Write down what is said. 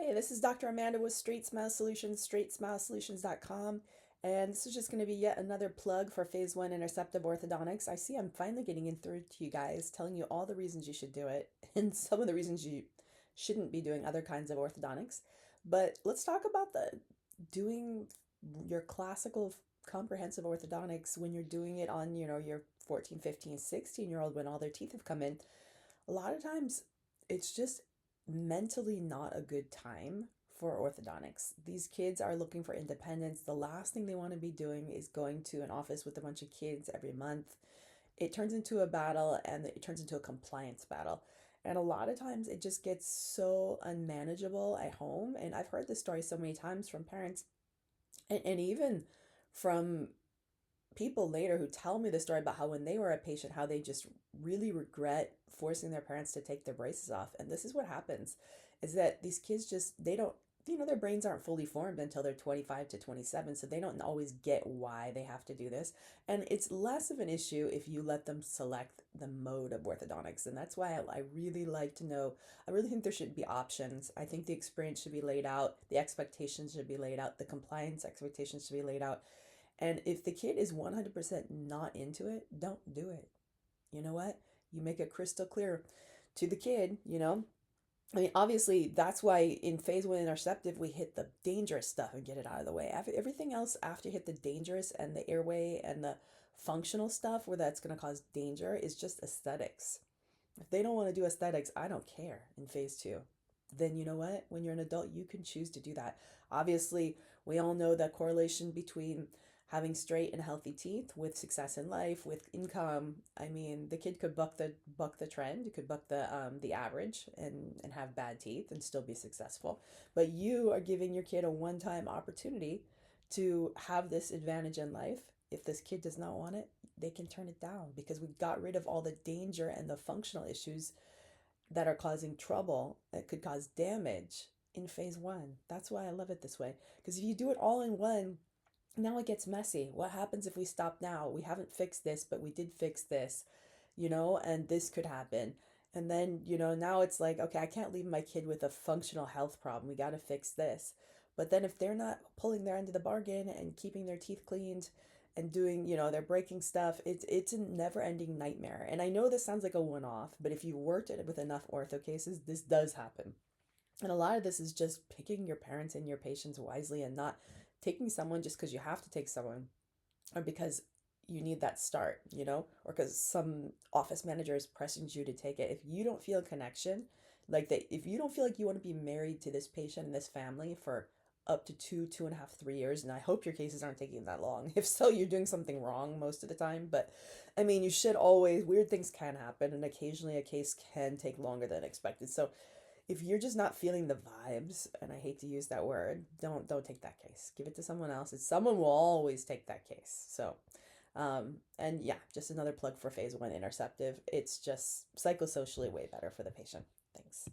Hey, this is Dr. Amanda with Straightsmile Solutions, straightsmilesolutions.com. And this is just going to be yet another plug for Phase 1 Interceptive Orthodontics. I see I'm finally getting in through to you guys, telling you all the reasons you should do it and some of the reasons you shouldn't be doing other kinds of orthodontics. But let's talk about the doing your classical comprehensive orthodontics when you're doing it on, your 14, 15, 16-year-old when all their teeth have come in. A lot of times it's just mentally not a good time for orthodontics. These kids are looking for independence. The last thing they want to be doing is going to an office with a bunch of kids every month. It turns into a battle and it turns into a compliance battle. And a lot of times it just gets so unmanageable at home. And I've heard this story so many times from parents and even from people later who tell me the story about how when they were a patient, how they just really regret forcing their parents to take their braces off. And this is what happens is that these kids just, they don't, their brains aren't fully formed until they're 25 to 27. So they don't always get why they have to do this. And it's less of an issue if you let them select the mode of orthodontics. And that's why I really like to know, I really think there should be options. I think the experience should be laid out. The expectations should be laid out. The compliance expectations should be laid out. And if the kid is 100% not into it, don't do it. You know what? You make it crystal clear to the kid. I mean, obviously, that's why in phase 1 interceptive, we hit the dangerous stuff and get it out of the way. Everything else after you hit the dangerous and the airway and the functional stuff where that's going to cause danger is just aesthetics. If they don't want to do aesthetics, I don't care in phase 2. Then you know what? When you're an adult, you can choose to do that. Obviously, we all know that correlation between having straight and healthy teeth with success in life, with income. I mean, the kid could buck the trend. You could buck the average and have bad teeth and still be successful. But you are giving your kid a one-time opportunity to have this advantage in life. If this kid does not want it, they can turn it down because we got rid of all the danger and the functional issues that are causing trouble that could cause damage in phase 1. That's why I love it this way. Because if you do it all in one, now it gets messy. What happens if we stop now? We haven't fixed this, but we did fix this, and this could happen. And then, now it's like, okay, I can't leave my kid with a functional health problem. We got to fix this. But then if they're not pulling their end of the bargain and keeping their teeth cleaned and doing, they're breaking stuff, it's a never-ending nightmare. And I know this sounds like a one-off, but if you worked it with enough ortho cases, this does happen. And a lot of this is just picking your parents and your patients wisely and not taking someone just because you have to take someone or because you need that start, or because some office manager is pressing you to take it. If you don't feel a connection, like that, if you don't feel like you want to be married to this patient and this family for up to 2.5, 3 years, and I hope your cases aren't taking that long. If so, you're doing something wrong most of the time. But I mean, you should always, weird things can happen, and occasionally a case can take longer than expected. So if you're just not feeling the vibes, and I hate to use that word, don't take that case. Give it to someone else. Someone will always take that case. So, and yeah, just another plug for phase 1 interceptive. It's just psychosocially way better for the patient. Thanks.